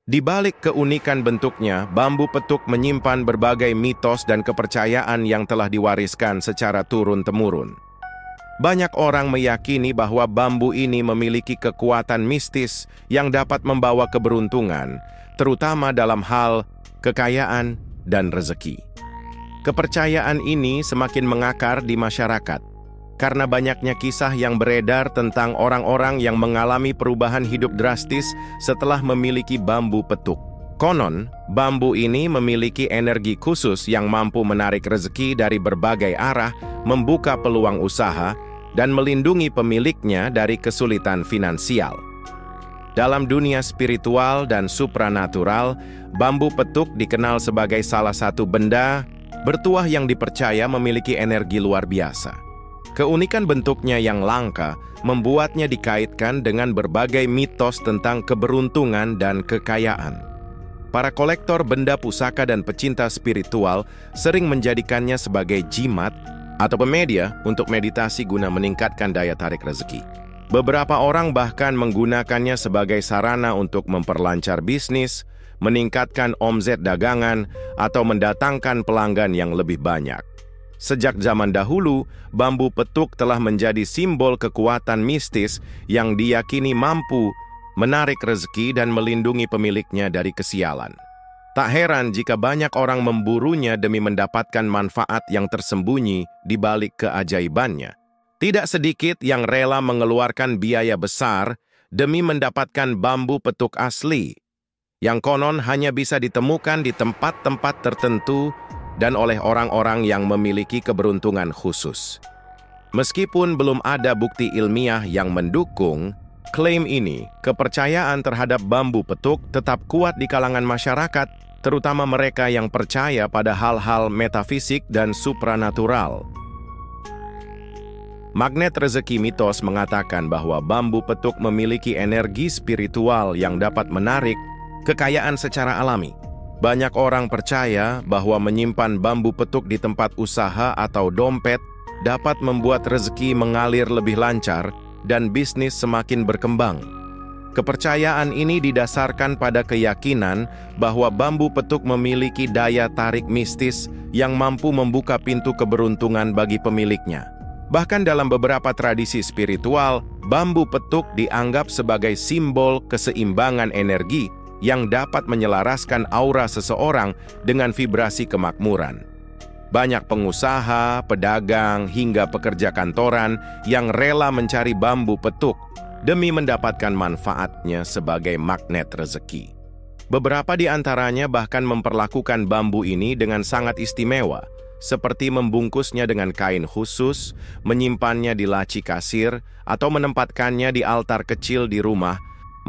Di balik keunikan bentuknya, bambu petuk menyimpan berbagai mitos dan kepercayaan yang telah diwariskan secara turun-temurun. Banyak orang meyakini bahwa bambu ini memiliki kekuatan mistis yang dapat membawa keberuntungan, terutama dalam hal kekayaan dan rezeki. Kepercayaan ini semakin mengakar di masyarakat, karena banyaknya kisah yang beredar tentang orang-orang yang mengalami perubahan hidup drastis setelah memiliki bambu petuk. Konon, bambu ini memiliki energi khusus yang mampu menarik rezeki dari berbagai arah, membuka peluang usaha, dan melindungi pemiliknya dari kesulitan finansial. Dalam dunia spiritual dan supranatural, bambu petuk dikenal sebagai salah satu benda bertuah yang dipercaya memiliki energi luar biasa. Keunikan bentuknya yang langka membuatnya dikaitkan dengan berbagai mitos tentang keberuntungan dan kekayaan. Para kolektor benda pusaka dan pecinta spiritual sering menjadikannya sebagai jimat atau media untuk meditasi guna meningkatkan daya tarik rezeki. Beberapa orang bahkan menggunakannya sebagai sarana untuk memperlancar bisnis, meningkatkan omzet dagangan, atau mendatangkan pelanggan yang lebih banyak. Sejak zaman dahulu, bambu petuk telah menjadi simbol kekuatan mistis yang diyakini mampu menarik rezeki dan melindungi pemiliknya dari kesialan. Tak heran jika banyak orang memburunya demi mendapatkan manfaat yang tersembunyi di balik keajaibannya. Tidak sedikit yang rela mengeluarkan biaya besar demi mendapatkan bambu petuk asli, yang konon hanya bisa ditemukan di tempat-tempat tertentu dan oleh orang-orang yang memiliki keberuntungan khusus. Meskipun belum ada bukti ilmiah yang mendukung klaim ini, kepercayaan terhadap bambu petuk tetap kuat di kalangan masyarakat, terutama mereka yang percaya pada hal-hal metafisik dan supranatural. Magnet rezeki mitos mengatakan bahwa bambu petuk memiliki energi spiritual yang dapat menarik kekayaan secara alami. Banyak orang percaya bahwa menyimpan bambu petuk di tempat usaha atau dompet dapat membuat rezeki mengalir lebih lancar dan bisnis semakin berkembang. Kepercayaan ini didasarkan pada keyakinan bahwa bambu petuk memiliki daya tarik mistis yang mampu membuka pintu keberuntungan bagi pemiliknya. Bahkan dalam beberapa tradisi spiritual, bambu petuk dianggap sebagai simbol keseimbangan energi yang dapat menyelaraskan aura seseorang dengan vibrasi kemakmuran. Banyak pengusaha, pedagang, hingga pekerja kantoran yang rela mencari bambu petuk demi mendapatkan manfaatnya sebagai magnet rezeki. Beberapa di antaranya bahkan memperlakukan bambu ini dengan sangat istimewa, seperti membungkusnya dengan kain khusus, menyimpannya di laci kasir, atau menempatkannya di altar kecil di rumah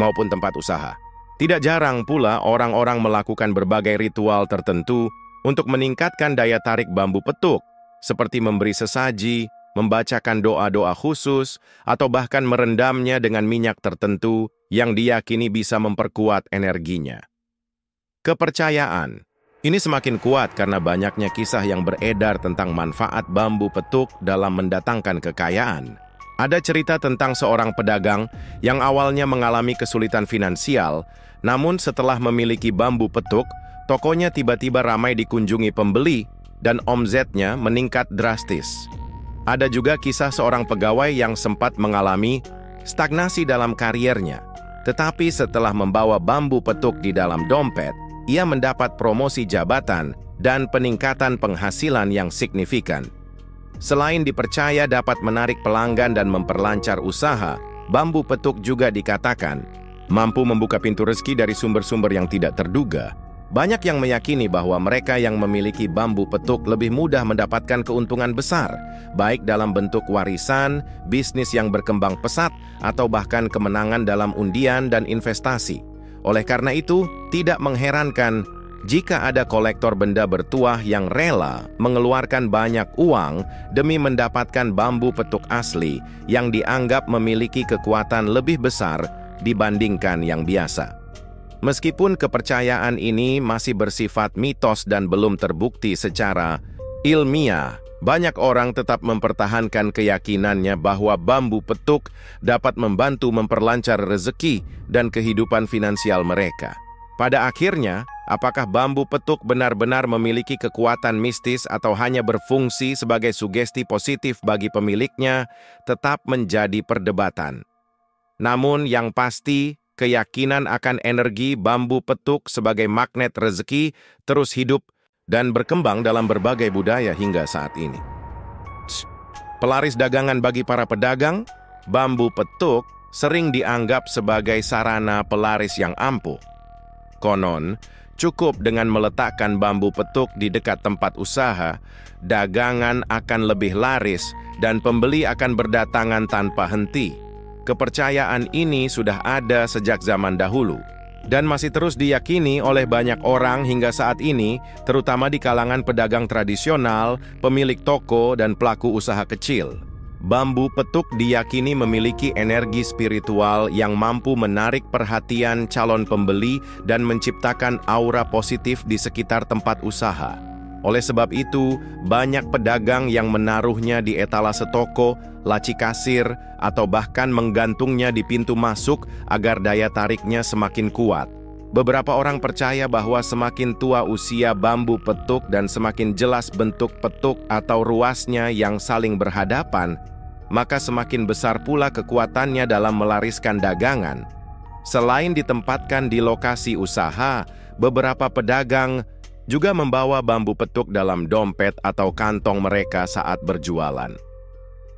maupun tempat usaha. Tidak jarang pula orang-orang melakukan berbagai ritual tertentu untuk meningkatkan daya tarik bambu petuk, seperti memberi sesaji, membacakan doa-doa khusus, atau bahkan merendamnya dengan minyak tertentu yang diyakini bisa memperkuat energinya. Kepercayaan ini semakin kuat karena banyaknya kisah yang beredar tentang manfaat bambu petuk dalam mendatangkan kekayaan. Ada cerita tentang seorang pedagang yang awalnya mengalami kesulitan finansial, namun setelah memiliki bambu petuk, tokonya tiba-tiba ramai dikunjungi pembeli dan omzetnya meningkat drastis. Ada juga kisah seorang pegawai yang sempat mengalami stagnasi dalam kariernya, tetapi setelah membawa bambu petuk di dalam dompet, ia mendapat promosi jabatan dan peningkatan penghasilan yang signifikan. Selain dipercaya dapat menarik pelanggan dan memperlancar usaha, bambu petuk juga dikatakan mampu membuka pintu rezeki dari sumber-sumber yang tidak terduga. Banyak yang meyakini bahwa mereka yang memiliki bambu petuk lebih mudah mendapatkan keuntungan besar, baik dalam bentuk warisan, bisnis yang berkembang pesat, atau bahkan kemenangan dalam undian dan investasi. Oleh karena itu, tidak mengherankan jika ada kolektor benda bertuah yang rela mengeluarkan banyak uang demi mendapatkan bambu petuk asli yang dianggap memiliki kekuatan lebih besar dibandingkan yang biasa. Meskipun kepercayaan ini masih bersifat mitos dan belum terbukti secara ilmiah, banyak orang tetap mempertahankan keyakinannya bahwa bambu petuk dapat membantu memperlancar rezeki dan kehidupan finansial mereka. Pada akhirnya, apakah bambu petuk benar-benar memiliki kekuatan mistis atau hanya berfungsi sebagai sugesti positif bagi pemiliknya, tetap menjadi perdebatan. Namun yang pasti, keyakinan akan energi bambu petuk sebagai magnet rezeki terus hidup dan berkembang dalam berbagai budaya hingga saat ini. Pelaris dagangan bagi para pedagang, bambu petuk sering dianggap sebagai sarana pelaris yang ampuh. Konon, cukup dengan meletakkan bambu petuk di dekat tempat usaha, dagangan akan lebih laris dan pembeli akan berdatangan tanpa henti. Kepercayaan ini sudah ada sejak zaman dahulu dan masih terus diyakini oleh banyak orang hingga saat ini, terutama di kalangan pedagang tradisional, pemilik toko, dan pelaku usaha kecil. Bambu petuk diyakini memiliki energi spiritual yang mampu menarik perhatian calon pembeli dan menciptakan aura positif di sekitar tempat usaha. Oleh sebab itu, banyak pedagang yang menaruhnya di etalase toko, laci kasir, atau bahkan menggantungnya di pintu masuk agar daya tariknya semakin kuat. Beberapa orang percaya bahwa semakin tua usia bambu petuk dan semakin jelas bentuk petuk atau ruasnya yang saling berhadapan, maka semakin besar pula kekuatannya dalam melariskan dagangan. Selain ditempatkan di lokasi usaha, beberapa pedagang juga membawa bambu petuk dalam dompet atau kantong mereka saat berjualan.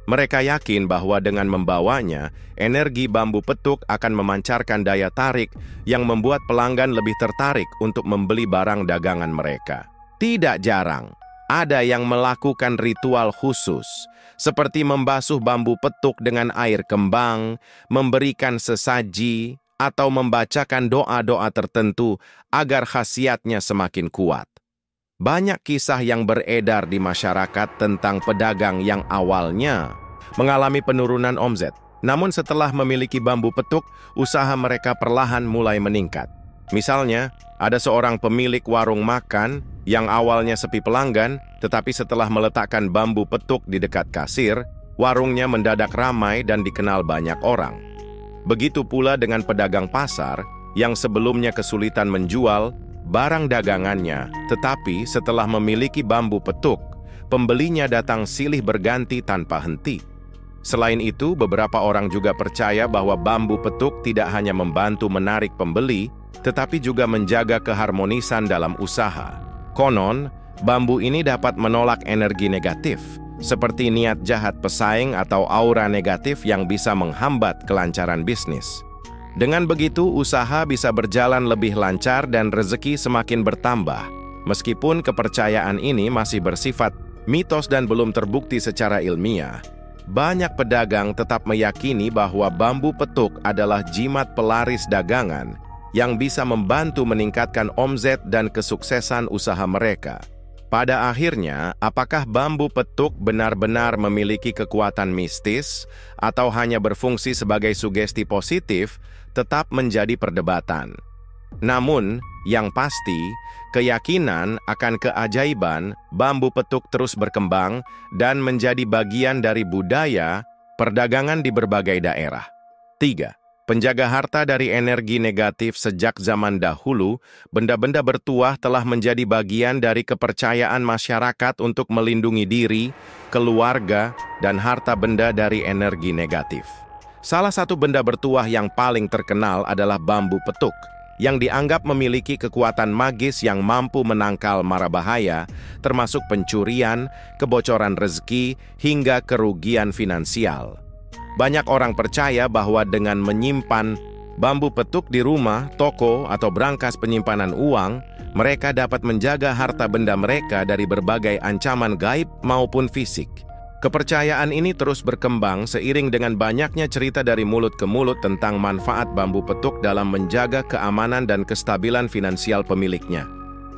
Mereka yakin bahwa dengan membawanya, energi bambu petuk akan memancarkan daya tarik yang membuat pelanggan lebih tertarik untuk membeli barang dagangan mereka. Tidak jarang, ada yang melakukan ritual khusus, seperti membasuh bambu petuk dengan air kembang, memberikan sesaji, atau membacakan doa-doa tertentu agar khasiatnya semakin kuat. Banyak kisah yang beredar di masyarakat tentang pedagang yang awalnya mengalami penurunan omzet. Namun setelah memiliki bambu petuk, usaha mereka perlahan mulai meningkat. Misalnya, ada seorang pemilik warung makan yang awalnya sepi pelanggan, tetapi setelah meletakkan bambu petuk di dekat kasir, warungnya mendadak ramai dan dikenal banyak orang. Begitu pula dengan pedagang pasar yang sebelumnya kesulitan menjual barang dagangannya, tetapi setelah memiliki bambu petuk, pembelinya datang silih berganti tanpa henti. Selain itu, beberapa orang juga percaya bahwa bambu petuk tidak hanya membantu menarik pembeli, tetapi juga menjaga keharmonisan dalam usaha. Konon, bambu ini dapat menolak energi negatif, seperti niat jahat pesaing atau aura negatif yang bisa menghambat kelancaran bisnis. Dengan begitu, usaha bisa berjalan lebih lancar dan rezeki semakin bertambah. Meskipun kepercayaan ini masih bersifat mitos dan belum terbukti secara ilmiah, banyak pedagang tetap meyakini bahwa bambu petuk adalah jimat pelaris dagangan yang bisa membantu meningkatkan omzet dan kesuksesan usaha mereka. Pada akhirnya, apakah bambu petuk benar-benar memiliki kekuatan mistis atau hanya berfungsi sebagai sugesti positif, tetap menjadi perdebatan. Namun, yang pasti, keyakinan akan keajaiban bambu petuk terus berkembang dan menjadi bagian dari budaya perdagangan di berbagai daerah. 3. Penjaga harta dari energi negatif. Sejak zaman dahulu, benda-benda bertuah telah menjadi bagian dari kepercayaan masyarakat untuk melindungi diri, keluarga, dan harta benda dari energi negatif. Salah satu benda bertuah yang paling terkenal adalah bambu petuk, yang dianggap memiliki kekuatan magis yang mampu menangkal mara bahaya, termasuk pencurian, kebocoran rezeki, hingga kerugian finansial. Banyak orang percaya bahwa dengan menyimpan bambu petuk di rumah, toko, atau brankas penyimpanan uang, mereka dapat menjaga harta benda mereka dari berbagai ancaman gaib maupun fisik. Kepercayaan ini terus berkembang seiring dengan banyaknya cerita dari mulut ke mulut tentang manfaat bambu petuk dalam menjaga keamanan dan kestabilan finansial pemiliknya.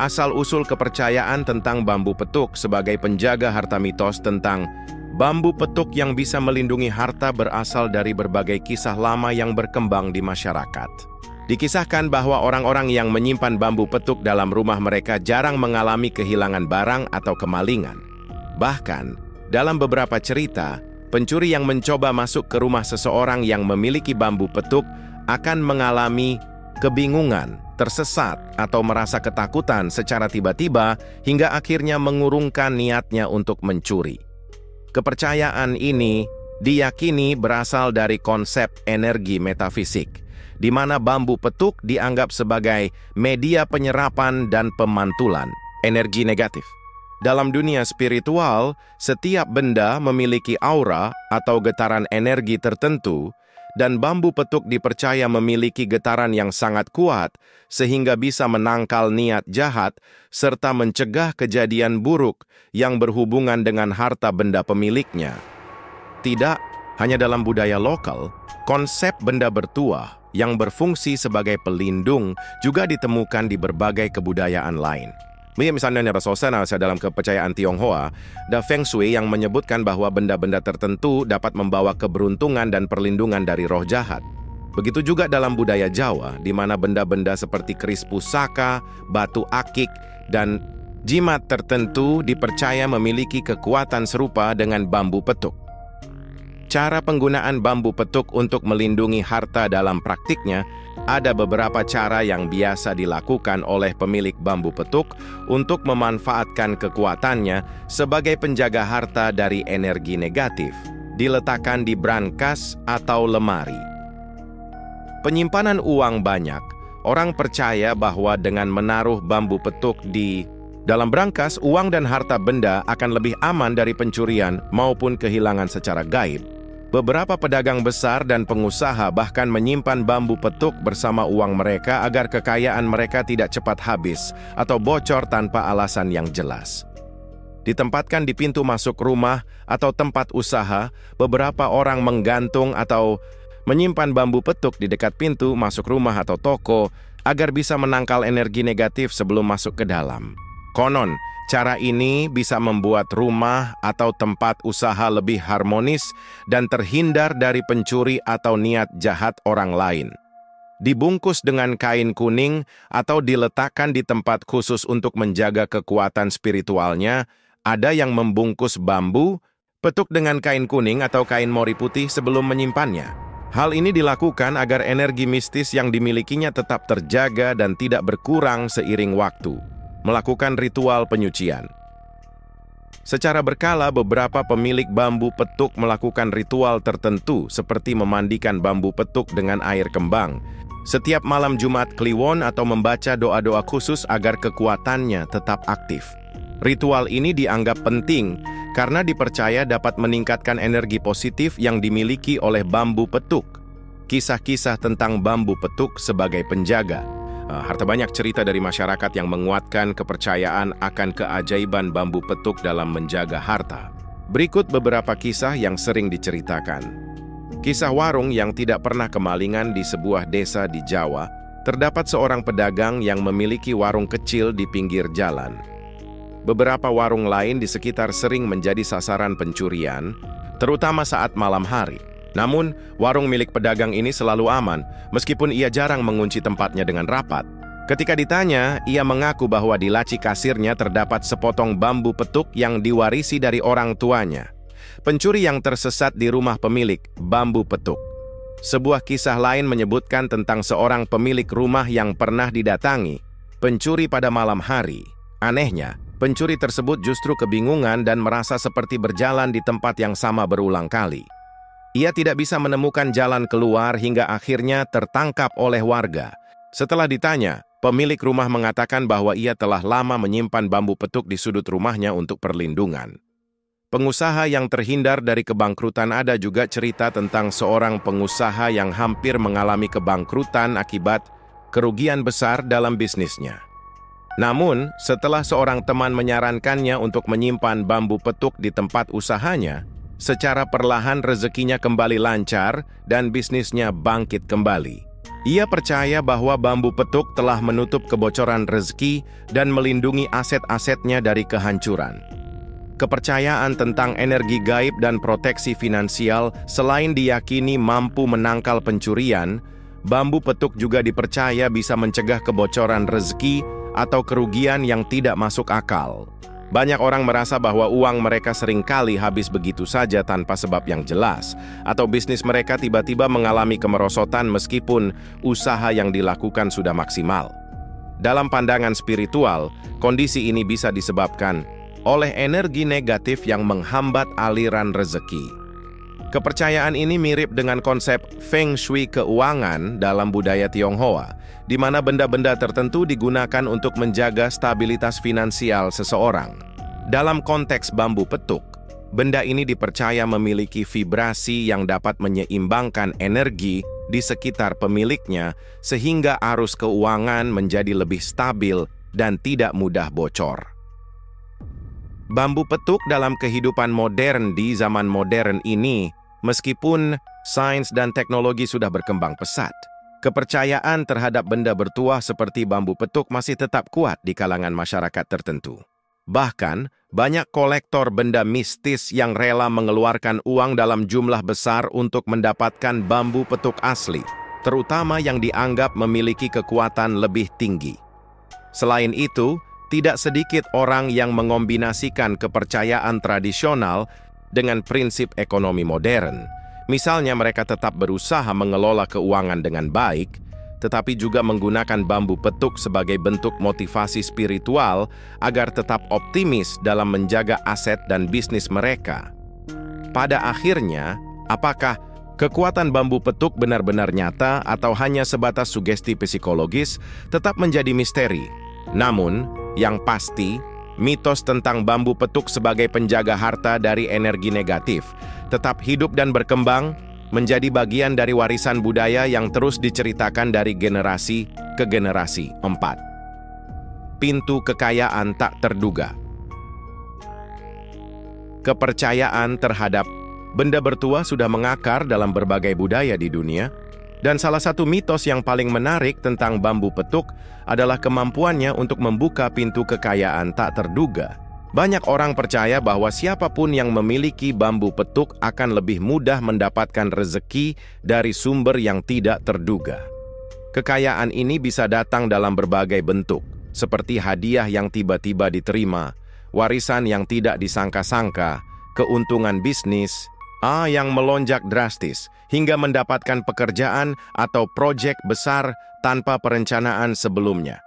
Asal-usul kepercayaan tentang bambu petuk sebagai penjaga harta. Mitos tentang bambu petuk yang bisa melindungi harta berasal dari berbagai kisah lama yang berkembang di masyarakat. Dikisahkan bahwa orang-orang yang menyimpan bambu petuk dalam rumah mereka jarang mengalami kehilangan barang atau kemalingan. Bahkan, dalam beberapa cerita, pencuri yang mencoba masuk ke rumah seseorang yang memiliki bambu petuk akan mengalami kebingungan tersesat, atau merasa ketakutan secara tiba-tiba hingga akhirnya mengurungkan niatnya untuk mencuri. Kepercayaan ini diyakini berasal dari konsep energi metafisik, di mana bambu petuk dianggap sebagai media penyerapan dan pemantulan energi negatif. Dalam dunia spiritual, setiap benda memiliki aura atau getaran energi tertentu, dan bambu petuk dipercaya memiliki getaran yang sangat kuat sehingga bisa menangkal niat jahat serta mencegah kejadian buruk yang berhubungan dengan harta benda pemiliknya. Tidak hanya dalam budaya lokal, konsep benda bertuah yang berfungsi sebagai pelindung juga ditemukan di berbagai kebudayaan lain. Misalnya dalam kepercayaan Tionghoa, ada Feng Shui yang menyebutkan bahwa benda-benda tertentu dapat membawa keberuntungan dan perlindungan dari roh jahat. Begitu juga dalam budaya Jawa, di mana benda-benda seperti keris pusaka, batu akik, dan jimat tertentu dipercaya memiliki kekuatan serupa dengan bambu petuk. Cara penggunaan bambu petuk untuk melindungi harta dalam praktiknya, ada beberapa cara yang biasa dilakukan oleh pemilik bambu petuk untuk memanfaatkan kekuatannya sebagai penjaga harta dari energi negatif, diletakkan di brankas atau lemari. Penyimpanan uang banyak, orang percaya bahwa dengan menaruh bambu petuk di dalam brankas, uang dan harta benda akan lebih aman dari pencurian maupun kehilangan secara gaib. Beberapa pedagang besar dan pengusaha bahkan menyimpan bambu petuk bersama uang mereka agar kekayaan mereka tidak cepat habis atau bocor tanpa alasan yang jelas. Ditempatkan di pintu masuk rumah atau tempat usaha, beberapa orang menggantung atau menyimpan bambu petuk di dekat pintu masuk rumah atau toko agar bisa menangkal energi negatif sebelum masuk ke dalam. Konon, cara ini bisa membuat rumah atau tempat usaha lebih harmonis dan terhindar dari pencuri atau niat jahat orang lain. Dibungkus dengan kain kuning atau diletakkan di tempat khusus untuk menjaga kekuatan spiritualnya, ada yang membungkus bambu petuk dengan kain kuning atau kain mori putih sebelum menyimpannya. Hal ini dilakukan agar energi mistis yang dimilikinya tetap terjaga dan tidak berkurang seiring waktu. Melakukan ritual penyucian. Secara berkala, beberapa pemilik bambu petuk melakukan ritual tertentu seperti memandikan bambu petuk dengan air kembang setiap malam Jumat Kliwon atau membaca doa-doa khusus agar kekuatannya tetap aktif. Ritual ini dianggap penting karena dipercaya dapat meningkatkan energi positif yang dimiliki oleh bambu petuk. Kisah-kisah tentang bambu petuk sebagai penjaga. Harta banyak cerita dari masyarakat yang menguatkan kepercayaan akan keajaiban bambu petuk dalam menjaga harta. Berikut beberapa kisah yang sering diceritakan. Kisah warung yang tidak pernah kemalingan di sebuah desa di Jawa. Terdapat seorang pedagang yang memiliki warung kecil di pinggir jalan. Beberapa warung lain di sekitar sering menjadi sasaran pencurian, terutama saat malam hari. Namun, warung milik pedagang ini selalu aman, meskipun ia jarang mengunci tempatnya dengan rapat. Ketika ditanya, ia mengaku bahwa di laci kasirnya terdapat sepotong bambu petuk yang diwarisi dari orang tuanya. Pencuri yang tersesat di rumah pemilik bambu petuk. Sebuah kisah lain menyebutkan tentang seorang pemilik rumah yang pernah didatangi pencuri pada malam hari. Anehnya, pencuri tersebut justru kebingungan dan merasa seperti berjalan di tempat yang sama berulang kali. Ia tidak bisa menemukan jalan keluar hingga akhirnya tertangkap oleh warga. Setelah ditanya, pemilik rumah mengatakan bahwa ia telah lama menyimpan bambu petuk di sudut rumahnya untuk perlindungan. Pengusaha yang terhindar dari kebangkrutan. Ada juga cerita tentang seorang pengusaha yang hampir mengalami kebangkrutan akibat kerugian besar dalam bisnisnya. Namun, setelah seorang teman menyarankannya untuk menyimpan bambu petuk di tempat usahanya, secara perlahan rezekinya kembali lancar dan bisnisnya bangkit kembali. Ia percaya bahwa bambu petuk telah menutup kebocoran rezeki dan melindungi aset-asetnya dari kehancuran. Kepercayaan tentang energi gaib dan proteksi finansial selain diyakini mampu menangkal pencurian, bambu petuk juga dipercaya bisa mencegah kebocoran rezeki atau kerugian yang tidak masuk akal. Banyak orang merasa bahwa uang mereka seringkali habis begitu saja tanpa sebab yang jelas, atau bisnis mereka tiba-tiba mengalami kemerosotan meskipun usaha yang dilakukan sudah maksimal. Dalam pandangan spiritual, kondisi ini bisa disebabkan oleh energi negatif yang menghambat aliran rezeki. Kepercayaan ini mirip dengan konsep Feng Shui keuangan dalam budaya Tionghoa, di mana benda-benda tertentu digunakan untuk menjaga stabilitas finansial seseorang. Dalam konteks bambu petuk, benda ini dipercaya memiliki vibrasi yang dapat menyeimbangkan energi di sekitar pemiliknya sehingga arus keuangan menjadi lebih stabil dan tidak mudah bocor. Bambu petuk dalam kehidupan modern di zaman modern ini, meskipun sains dan teknologi sudah berkembang pesat, kepercayaan terhadap benda bertuah seperti bambu petuk masih tetap kuat di kalangan masyarakat tertentu. Bahkan, banyak kolektor benda mistis yang rela mengeluarkan uang dalam jumlah besar untuk mendapatkan bambu petuk asli, terutama yang dianggap memiliki kekuatan lebih tinggi. Selain itu, tidak sedikit orang yang mengombinasikan kepercayaan tradisional dengan prinsip ekonomi modern. Misalnya mereka tetap berusaha mengelola keuangan dengan baik, tetapi juga menggunakan bambu petuk sebagai bentuk motivasi spiritual agar tetap optimis dalam menjaga aset dan bisnis mereka. Pada akhirnya, apakah kekuatan bambu petuk benar-benar nyata atau hanya sebatas sugesti psikologis tetap menjadi misteri. Namun, yang pasti, mitos tentang bambu petuk sebagai penjaga harta dari energi negatif tetap hidup dan berkembang, menjadi bagian dari warisan budaya yang terus diceritakan dari generasi ke generasi. 4. Pintu kekayaan tak terduga. Kepercayaan terhadap benda bertuah sudah mengakar dalam berbagai budaya di dunia, dan salah satu mitos yang paling menarik tentang bambu petuk adalah kemampuannya untuk membuka pintu kekayaan tak terduga. Banyak orang percaya bahwa siapapun yang memiliki bambu petuk akan lebih mudah mendapatkan rezeki dari sumber yang tidak terduga. Kekayaan ini bisa datang dalam berbagai bentuk, seperti hadiah yang tiba-tiba diterima, warisan yang tidak disangka-sangka, keuntungan bisnis yang melonjak drastis, hingga mendapatkan pekerjaan atau proyek besar tanpa perencanaan sebelumnya.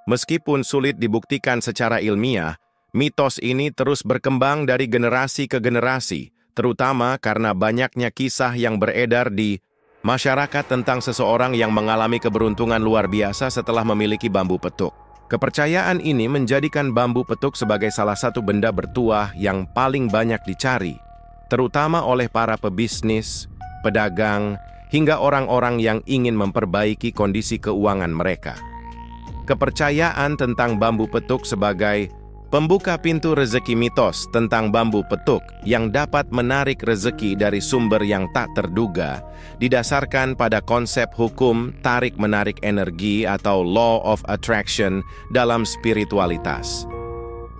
Meskipun sulit dibuktikan secara ilmiah, mitos ini terus berkembang dari generasi ke generasi, terutama karena banyaknya kisah yang beredar di masyarakat tentang seseorang yang mengalami keberuntungan luar biasa setelah memiliki bambu petuk. Kepercayaan ini menjadikan bambu petuk sebagai salah satu benda bertuah yang paling banyak dicari, terutama oleh para pebisnis, pedagang, hingga orang-orang yang ingin memperbaiki kondisi keuangan mereka. Kepercayaan tentang bambu petuk sebagai pembuka pintu rezeki. Mitos tentang bambu petuk yang dapat menarik rezeki dari sumber yang tak terduga didasarkan pada konsep hukum tarik-menarik energi atau law of attraction dalam spiritualitas.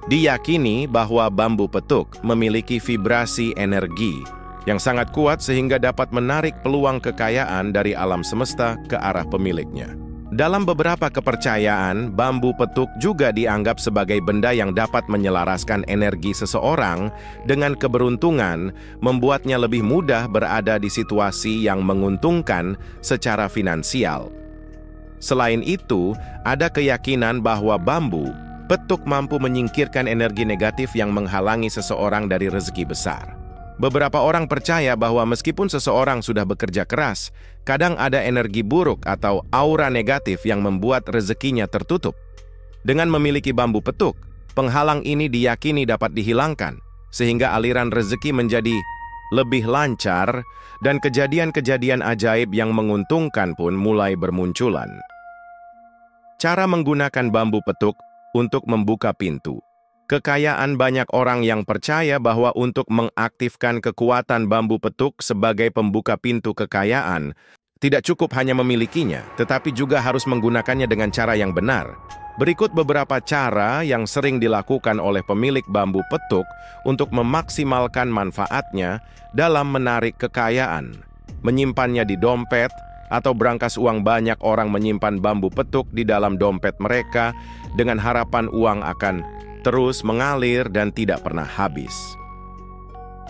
Diyakini bahwa bambu petuk memiliki vibrasi energi yang sangat kuat sehingga dapat menarik peluang kekayaan dari alam semesta ke arah pemiliknya. Dalam beberapa kepercayaan, bambu petuk juga dianggap sebagai benda yang dapat menyelaraskan energi seseorang dengan keberuntungan, membuatnya lebih mudah berada di situasi yang menguntungkan secara finansial. Selain itu, ada keyakinan bahwa bambu petuk mampu menyingkirkan energi negatif yang menghalangi seseorang dari rezeki besar. Beberapa orang percaya bahwa meskipun seseorang sudah bekerja keras, kadang ada energi buruk atau aura negatif yang membuat rezekinya tertutup. Dengan memiliki bambu petuk, penghalang ini diyakini dapat dihilangkan, sehingga aliran rezeki menjadi lebih lancar dan kejadian-kejadian ajaib yang menguntungkan pun mulai bermunculan. Cara menggunakan bambu petuk untuk membuka pintu. Kekayaan banyak orang yang percaya bahwa untuk mengaktifkan kekuatan bambu petuk sebagai pembuka pintu kekayaan, tidak cukup hanya memilikinya, tetapi juga harus menggunakannya dengan cara yang benar. Berikut beberapa cara yang sering dilakukan oleh pemilik bambu petuk untuk memaksimalkan manfaatnya dalam menarik kekayaan. Menyimpannya di dompet, atau berangkas uang. Banyak orang menyimpan bambu petuk di dalam dompet mereka dengan harapan uang akan terus mengalir dan tidak pernah habis.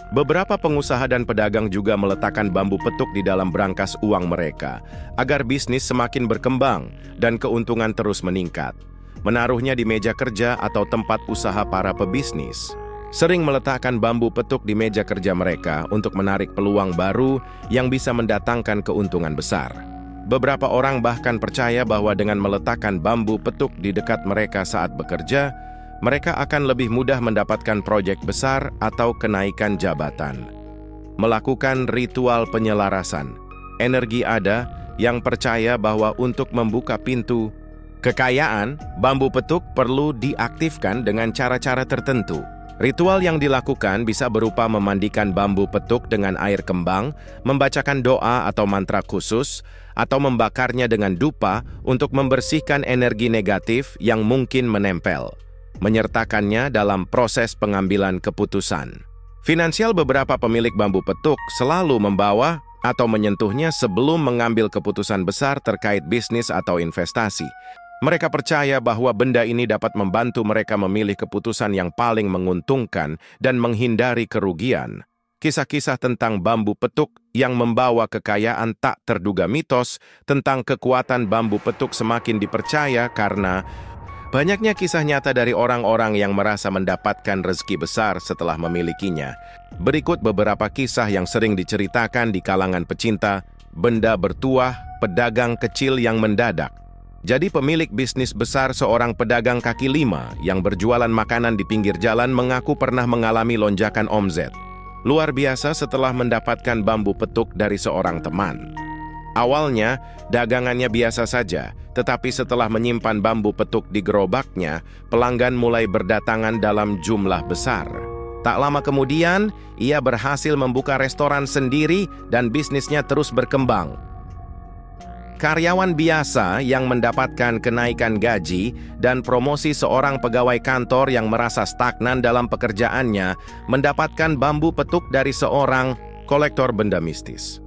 Beberapa pengusaha dan pedagang juga meletakkan bambu petuk di dalam brankas uang mereka, agar bisnis semakin berkembang dan keuntungan terus meningkat. Menaruhnya di meja kerja atau tempat usaha para pebisnis. Sering meletakkan bambu petuk di meja kerja mereka untuk menarik peluang baru yang bisa mendatangkan keuntungan besar. Beberapa orang bahkan percaya bahwa dengan meletakkan bambu petuk di dekat mereka saat bekerja, mereka akan lebih mudah mendapatkan proyek besar atau kenaikan jabatan. Melakukan ritual penyelarasan. Energi ada yang percaya bahwa untuk membuka pintu kekayaan, bambu petuk perlu diaktifkan dengan cara-cara tertentu. Ritual yang dilakukan bisa berupa memandikan bambu petuk dengan air kembang, membacakan doa atau mantra khusus, atau membakarnya dengan dupa untuk membersihkan energi negatif yang mungkin menempel. Menyertakannya dalam proses pengambilan keputusan. Finansial beberapa pemilik bambu petuk selalu membawa atau menyentuhnya sebelum mengambil keputusan besar terkait bisnis atau investasi. Mereka percaya bahwa benda ini dapat membantu mereka memilih keputusan yang paling menguntungkan dan menghindari kerugian. Kisah-kisah tentang bambu petuk yang membawa kekayaan tak terduga. Mitos tentang kekuatan bambu petuk semakin dipercaya karena banyaknya kisah nyata dari orang-orang yang merasa mendapatkan rezeki besar setelah memilikinya. Berikut beberapa kisah yang sering diceritakan di kalangan pecinta benda bertuah, pedagang kecil yang mendadak. Jadi pemilik bisnis besar, seorang pedagang kaki lima yang berjualan makanan di pinggir jalan, mengaku pernah mengalami lonjakan omzet luar biasa setelah mendapatkan bambu petuk dari seorang teman. Awalnya, dagangannya biasa saja, tetapi setelah menyimpan bambu petuk di gerobaknya, pelanggan mulai berdatangan dalam jumlah besar. Tak lama kemudian, ia berhasil membuka restoran sendiri dan bisnisnya terus berkembang. Karyawan biasa yang mendapatkan kenaikan gaji dan promosi, seorang pegawai kantor yang merasa stagnan dalam pekerjaannya mendapatkan bambu petuk dari seorang kolektor benda mistis.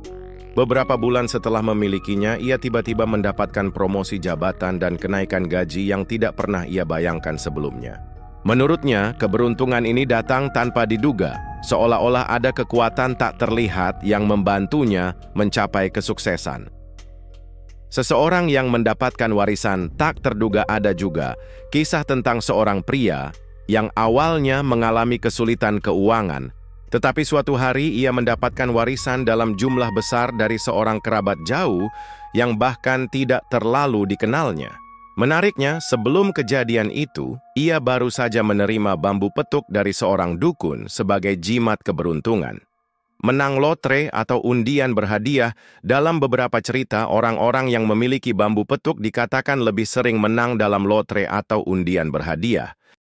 Beberapa bulan setelah memilikinya, ia tiba-tiba mendapatkan promosi jabatan dan kenaikan gaji yang tidak pernah ia bayangkan sebelumnya. Menurutnya, keberuntungan ini datang tanpa diduga, seolah-olah ada kekuatan tak terlihat yang membantunya mencapai kesuksesan. Seseorang yang mendapatkan warisan tak terduga. Ada juga kisah tentang seorang pria yang awalnya mengalami kesulitan keuangan, tetapi suatu hari ia mendapatkan warisan dalam jumlah besar dari seorang kerabat jauh yang bahkan tidak terlalu dikenalnya. Menariknya, sebelum kejadian itu, ia baru saja menerima bambu petuk dari seorang dukun sebagai jimat keberuntungan. Menang lotre atau undian berhadiah. Dalam beberapa cerita, orang-orang yang memiliki bambu petuk dikatakan lebih sering menang dalam lotre atau undian berhadiah.